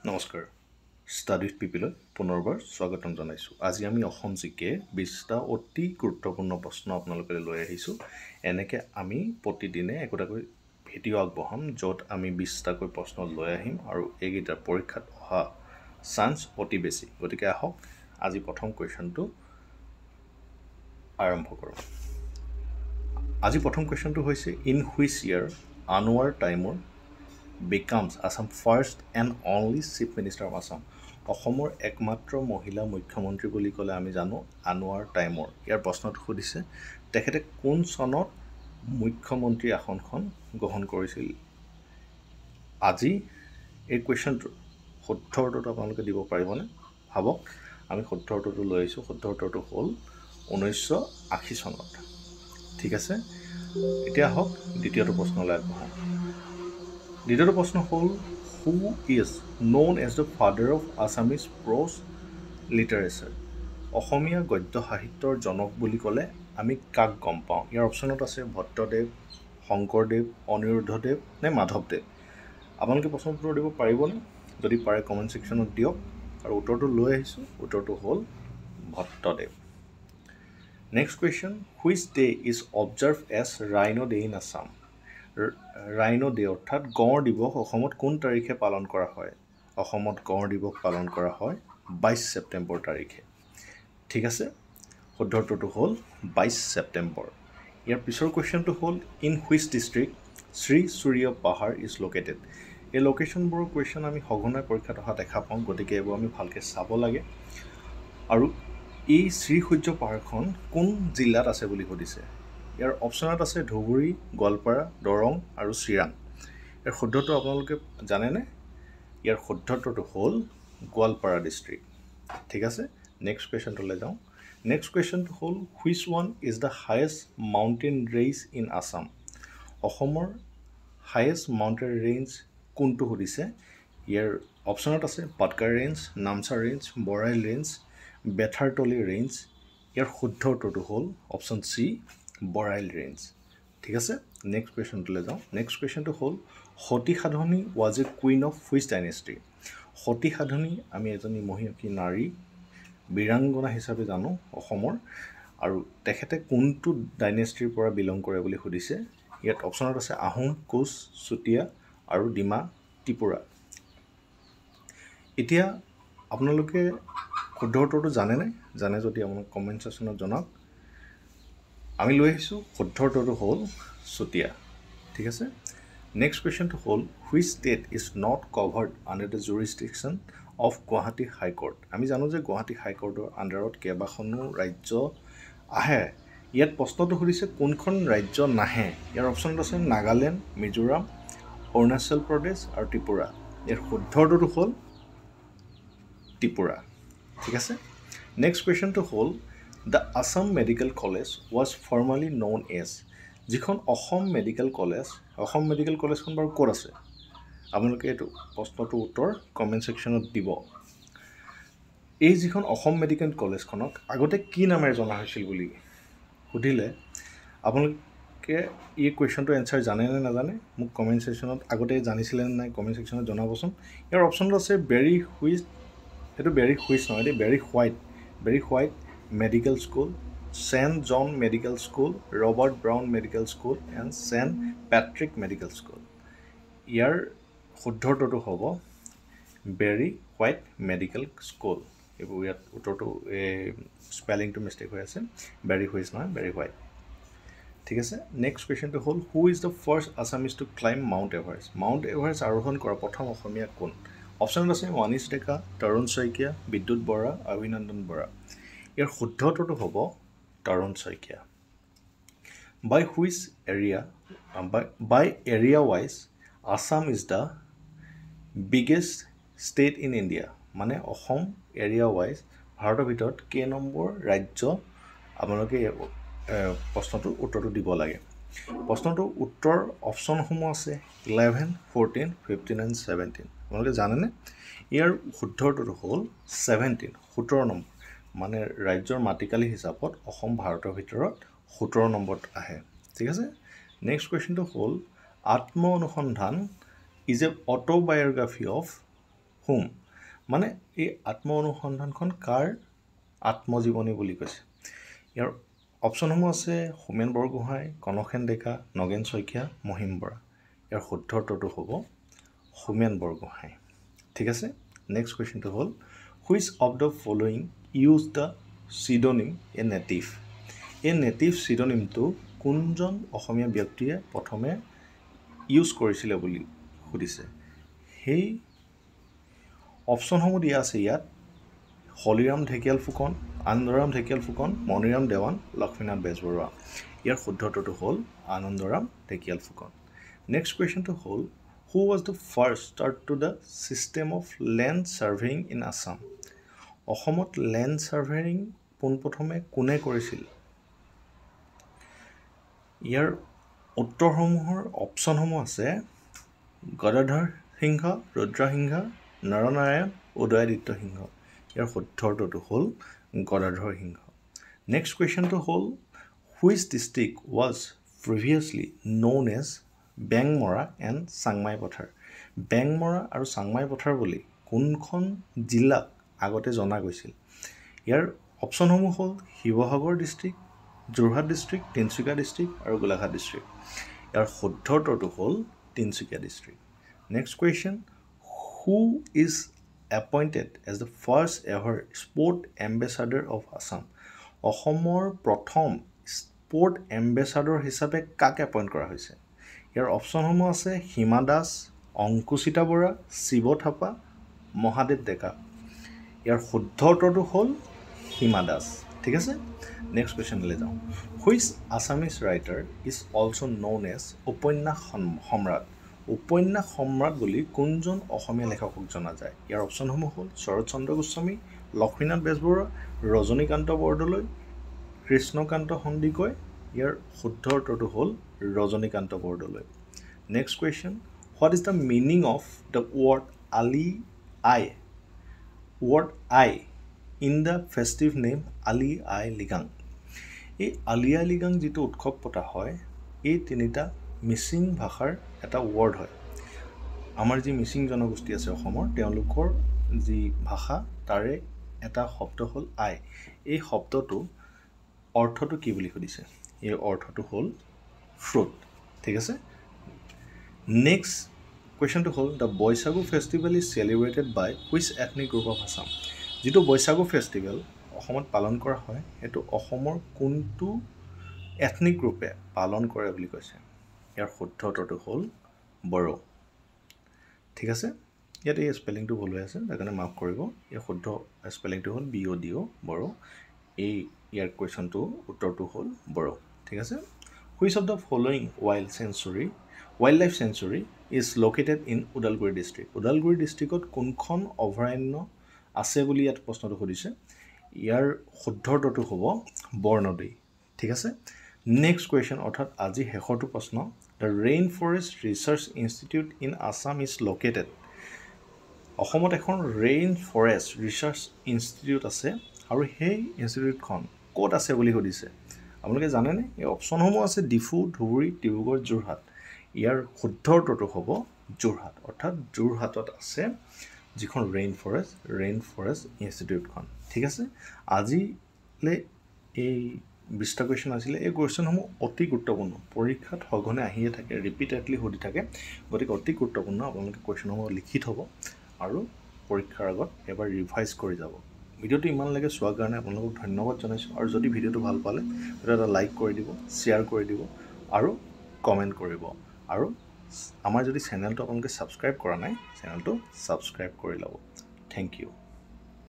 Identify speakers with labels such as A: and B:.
A: নমস্কাৰ study with পিপিলত পুনৰবাৰ স্বাগতম জনাইছোঁ। আজি আমি অসম জিকে 20টা অতি গুৰুত্বপূৰ্ণ প্ৰশ্ন আপোনালোকে লৈ আহিছোঁ। এনেকৈ আমি প্ৰতিদিনে একোটাকৈ ভিডিঅ' আগবঢ়াম য'ত আমি 20টাকৈ প্ৰশ্ন লৈ আহিম আৰু এইকেইটাৰ পৰীক্ষাত অহা চান্স অতি বেছি। গতিকে আহক আজি প্ৰথম কুৱেশ্যনটো আৰম্ভ কৰোঁ। আজি প্ৰথম কুৱেশ্যনটো হৈছে ইন হুইচ ইয়াৰ আনোৱাৰ টাইমৰ becomes Assam first and only chief minister of Assam. অসমৰ একমাত্ৰ মহিলা মুখ্যমন্ত্ৰী বুলি ক'লে আমি জানো আনোৱাৰ টাইমৰ। ইয়াৰ প্ৰশ্নটো সুধিছে তেখেতে কোন চনত মুখ্যমন্ত্ৰী আসনখন গ্ৰহণ কৰিছিল। আজি এই কুৱেশ্যনটোৰ শুদ্ধ উত্তৰটো আপোনালোকে দিব পাৰিবনে? ভাবক আমি শুদ্ধ উত্তৰটো লৈ আহিছোঁ। শুদ্ধ উত্তৰটো হ'ল 1980 চনত। ঠিক আছে, এতিয়া আহক দ্বিতীয়টো প্ৰশ্নলৈ আগবঢ়াওঁ। দ্বিতীয়টো প্ৰশ্ন হ'ল who is known as the father of Assamese prose literature. অসমীয়া গদ্য সাহিত্যৰ জনক বুলি ক'লে আমি কাক গম পাওঁ? ইয়াৰ অপশ্যনত আছে ভট্টদেৱ, শংকৰদেৱ, অনিৰুদ্ধদেৱ নে মাধৱদেৱ। আপোনালোকে প্ৰশ্নৰ উত্তৰ দিব পাৰিবনে? যদি পাৰে কমেণ্ট ছেকশ্যনত দিয়ক। আৰু উত্তৰটো লৈ আহিছোঁ, উত্তৰটো হ'ল Bhattadev. Next question, which day is observed as rhino' day in Assam. Rhino' day অৰ্থাৎ গঁড় দিৱস অসমত কোন তাৰিখে পালন কৰা হয়? অসমত গঁড় দিৱস পালন কৰা হয় 22 ছেপ্টেম্বৰ তাৰিখে। ঠিক আছে, শুদ্ধ উত্তৰটো হ'ল 22 ছেপ্টেম্বৰ। ইয়াৰ পিছৰ কুৱেশ্যনটো হ'ল ইন হুইচ ডিষ্ট্ৰিক্ট শ্ৰী সূৰ্য পাহাৰ ইজ লোকেটেড। এই লোকেশ্যনবোৰৰ কুৱেশ্যন আমি সঘনাই পৰীক্ষাত অহা দেখা পাওঁ, গতিকে এইবোৰ আমি ভালকৈ চাব লাগে। আৰু এই শ্ৰী সূৰ্য পাহাৰখন কোন জিলাত আছে বুলি সুধিছে। ইয়াৰ অপশ্যনত আছে ধুবুৰী, গোৱালপাৰা, দৰং আৰু চিৰাং। ইয়াৰ শুদ্ধটো আপোনালোকে জানেনে? ইয়াৰ শুদ্ধটো হ'ল গোৱালপাৰা ডিষ্ট্ৰিক্ট। ঠিক আছে, নেক্সট কুৱেশ্যনটোলৈ যাওঁ। নেক্সট কুৱেশ্যনটো হ'ল which one is the highest mountain range in Assam. অসমৰ হায়েষ্ট মাউণ্টেইন ৰেঞ্জ কোনটো সুধিছে। ইয়াৰ অপশ্যনত আছে Patkai range, Namchar range, Barail range, বেথাৰতলি ৰেঞ্জ। ইয়াৰ শুদ্ধ উত্তৰটো হ'ল অপশ্যন চি, বৰাইল ৰেঞ্জ। ঠিক আছে, নেক্সট কুৱেশ্যনটোলৈ যাওঁ। নেক্সট কুৱেশ্যনটো হ'ল Sati Sadhani was a queen of which dynasty. Sati Sadhani আমি এজনী মহিয়সী নাৰী বীৰাংগনা হিচাপে জানো অসমৰ, আৰু তেখেতে কোনটো ডাইনেষ্টিৰ পৰা বিলং কৰে বুলি সুধিছে। ইয়াত অপশ্যনত আছে আহোম, কোচ, চুতীয়া আৰু ডিমা ত্ৰিপুৰা। এতিয়া আপোনালোকে শুদ্ধ উত্তৰটো জানেনে? জানে যদি আপোনাক কমেণ্ট ছেকশ্যনত জনাওক। আমি লৈ আহিছোঁ, শুদ্ধ উত্তৰটো হ'ল চুতীয়া। ঠিক আছে, নেক্সট কুৱেশ্যনটো হ'ল which state is not covered under the jurisdiction of Guwahati high court. আমি জানো যে গুৱাহাটী হাইকোৰ্টৰ আণ্ডাৰত কেইবাখনো ৰাজ্য আহে। ইয়াত প্ৰশ্নটো সুধিছে কোনখন ৰাজ্য নাহে। ইয়াৰ অপশ্যনত আছে নাগালেণ্ড, মিজোৰাম, অৰুণাচল প্ৰদেশ আৰু ত্ৰিপুৰা। ইয়াৰ শুদ্ধ উত্তৰটো হ'ল ত্ৰিপুৰা। ঠিক আছে, নেক্সট কুৱেশ্যনটো হ'ল the Assam medical college was formally known as. যিখন অসম মেডিকেল কলেজখন বাৰু ক'ত আছে? আপোনালোকে এইটো প্ৰশ্নটোৰ উত্তৰ কমেণ্ট ছেকশ্যনত দিব। এই যিখন অসম মেডিকেল কলেজখনক আগতে কি নামেৰে জনা হৈছিল বুলি সুধিলে আপোনালোকে এই কুৱেশ্যনটোৰ এনচাৰ জানে নে নাজানে মোক কমেণ্ট ছেকশ্যনত আগতে জানিছিলে নে নাই কমেণ্ট ছেকশ্যনত জনাবচোন। ইয়াৰ অপশ্যনত আছে বেৰী হুইচ, সেইটো বেৰী হুইচ নহয় দেই, Berry White medical school, Saint John medical school, Robert Brown medical school and Saint Patrick medical school. ইয়াৰ শুদ্ধ উত্তৰটো হ'ব বেৰী হোৱাইট মেডিকেল স্কুল। এইবোৰ ইয়াত উত্তৰটো স্পেলিংটো মিষ্টেক হৈ আছে, বেৰী হুইচ নহয়, বেৰী হোৱাইট। ঠিক আছে, নেক্সট কুৱেশ্যনটো হ'ল who is the first Assamese to climb Mount Everest. Mount Everest আৰোহণ কৰা প্ৰথম অসমীয়া কোন? অপশ্যনত আছে মানিছ ডেকা, তৰুণ শইকীয়া, বিদ্যুৎ বৰা, অভিনন্দন বৰা। ইয়াৰ শুদ্ধ উত্তৰটো হ'ব Tarun Saikia. By area wise Assam is the biggest state in India. মানে অসম এৰিয়া ৱাইজ ভাৰতৰ ভিতৰত কেই নম্বৰ ৰাজ্য? আপোনালোকে প্ৰশ্নটোৰ উত্তৰটো দিব লাগে। প্ৰশ্নটোৰ উত্তৰ অপশ্যনসমূহ আছে 11, 14, 15 and 17। আপোনালোকে জানেনে? ইয়াৰ শুদ্ধ উত্তৰটো হ'ল 17, 17 নম্বৰ। মানে ৰাজ্যৰ মাটিকালি হিচাপত অসম ভাৰতৰ ভিতৰত 17 নম্বৰত আহে। ঠিক আছে, নেক্সট কুৱেশ্যনটো হ'ল আত্ম অনুসন্ধান is a autobiography of whom মানে এই আত্ম অনুসন্ধানখন কাৰ আত্মজীৱনী বুলি কৈছে ইয়াৰ অপশ্যনসমূহ আছে হোমেন বৰগোহাঁই কনকসেন ডেকা নগেন শইকীয়া মহিম বৰা ইয়াৰ শুদ্ধ উত্তৰটো হ'ব হোমেন বৰগোহাঁই ঠিক আছে নেক্সট কুৱেশ্যনটো হ'ল which of the following use the pseudonym a native এই নেটিভ pseudonymটো কোনজন অসমীয়া ব্যক্তিয়ে প্ৰথমে ইউজ কৰিছিলে বুলি সুধিছে সেই অপশ্যনসমূহ দিয়া আছে ইয়াত হলিৰাম ঢেকিয়াল ফুকন আনন্দৰাম ঢেকিয়াল ফুকন মণিৰাম দেৱান লক্ষ্মীনাথ বেজবৰুৱা ইয়াৰ শুদ্ধ উত্তৰটো হ'ল আনন্দৰাম ঢেকিয়াল ফুকন নেক্সট কুৱেশ্যনটো হ'ল who was the first start to the system of land surveying in Assam অসমত লেণ্ড ছাৰ্ভেইং পোনপ্ৰথমে কোনে কৰিছিল ইয়াৰ উত্তৰসমূহৰ অপশ্যনসমূহ আছে গদাধৰ সিংহ ৰুদ্ৰসিংহ নৰনাৰায়ণ উদয়াদিত্য সিংহ ইয়াৰ শুদ্ধ উত্তৰটো হ'ল গদাধৰ সিংহ নেক্সট কুৱেশ্যনটো হ'ল which district was previously known as Bengmara and Changmai Pathar Bengmara আৰু চাংমাই পথাৰ বুলি কোনখন জিলাক আগতে জনা গৈছিল ইয়াৰ অপশ্যনসমূহ হ'ল Sivasagar district Jorhat district Tinsukia district আৰু গোলাঘাট ডিষ্ট্ৰিক্ট ইয়াৰ শুদ্ধ উত্তৰটো হ'ল Tinsukia district next question who is appointed as the first ever sport ambassador of Assam অসমৰ প্ৰথম স্পৰ্ট এম্বেচাডৰ হিচাপে কাক এপইণ্ট কৰা হৈছে ইয়াৰ অপশ্যনসমূহ আছে হিমা দাস অংকুচিতা বৰা শিৱ থাপা মহাদেৱ ডেকা ইয়াৰ শুদ্ধ উত্তৰটো হ'ল হিমা দাস ঠিক আছে নেক্সট কুৱেশ্যনলৈ যাওঁ which Assamese writer is also' known as উপন্যাস সম্ৰাট বুলি কোনজন অসমীয়া লেখকক জনা যায় ইয়াৰ অপশ্যনসমূহ হ'ল শৰৎচন্দ্ৰ গোস্বামী লক্ষ্মীনাথ বেজবৰুৱা ৰজনীকান্ত বৰদলৈ কৃষ্ণকান্ত সন্দিকৈ ইয়াৰ শুদ্ধ উত্তৰটো হ'ল Rajanikanta Bordoloi next question what is the meaning of the word Ai in the festive name Ali Ai Ligang এই আলি আই লিগাং যিটো উৎসৱ পতা হয় এই তিনিটা মিচিং ভাষাৰ এটা ৱৰ্ড হয় আমাৰ যি মিচিং জনগোষ্ঠী আছে অসমৰ তেওঁলোকৰ যি ভাষা তাৰে এটা শব্দ হ'ল আই এই শব্দটো অৰ্থটো কি বুলি সুধিছে এই অৰ্থটো হ'ল ফ্ৰুট ঠিক আছে নেক্সট কুৱেশ্যনটো হ'ল the Baishagu festival is celebrated by which ethnic group of Assam যিটো বৈশাগু ফেষ্টিভেল অসমত পালন কৰা হয় সেইটো অসমৰ কোনটো এথনিক গ্ৰুপে পালন কৰে বুলি কৈছে ইয়াৰ শুদ্ধ উত্তৰটো হ'ল বড়ো ঠিক আছে ইয়াত এই স্পেলিংটো ভুল হৈ আছে তাৰ কাৰণে মাফ কৰিব ইয়াৰ শুদ্ধ স্পেলিংটো হ'ল BODO বড়ো এই ইয়াৰ কুৱেশ্যনটো উত্তৰটো হ'ল বড়ো ঠিক আছে which of the following wild life century is located in Udalguri ডিষ্ট্ৰিক্টত কোনখন অভয়াৰণ্য আছে বুলি ইয়াত প্ৰশ্নটো সুধিছে ইয়াৰ শুদ্ধ উত্তৰটো হ'ব বৰনদী ঠিক আছে নেক্সট কুৱেশ্যন অৰ্থাৎ আজি শেষৰটো প্ৰশ্ন the rain forest research institute in Assam is located অসমত এখন ৰেইন ফৰেষ্ট ৰিচাৰ্চ ইনষ্টিটিউট আছে আৰু সেই ইনষ্টিটিউটখন ক'ত আছে বুলি সুধিছে আপোনালোকে জানেনে এই অপশ্যনসমূহ আছে ডিফু ধুবুৰী ডিব্ৰুগড় যোৰহাট ইয়াৰ শুদ্ধ উত্তৰটো হ'ব যোৰহাট অৰ্থাৎ যোৰহাটত আছে যিখন ৰেইন ফৰেষ্ট ইনষ্টিটিউটখন ঠিক আছে আজিলৈ এই 20টা কুৱেশ্যন আছিলে এই কুৱেশ্যনসমূহ অতি গুৰুত্বপূৰ্ণ পৰীক্ষাত সঘনে আহিয়ে থাকে ৰিপিটেডলি সুধি থাকে গতিকে অতি গুৰুত্বপূৰ্ণ আপোনালোকে কুৱেশ্যনসমূহ লিখি থ'ব আৰু পৰীক্ষাৰ আগত এবাৰ ৰিভাইজ কৰি যাব ভিডিঅ'টো ইমানলৈকে চোৱাৰ কাৰণে আপোনালোকক ধন্যবাদ জনাইছোঁ আৰু যদি ভিডিঅ'টো ভাল পালে তেতিয়া এটা লাইক কৰি দিব শ্বেয়াৰ কৰি দিব আৰু কমেণ্ট কৰিব আৰু আমাৰ যদি চেনেলটো আপোনালোকে ছাবস্ক্ৰাইব কৰা নাই চেনেলটো ছাবস্ক্ৰাইব কৰি ল'ব থেংক ইউ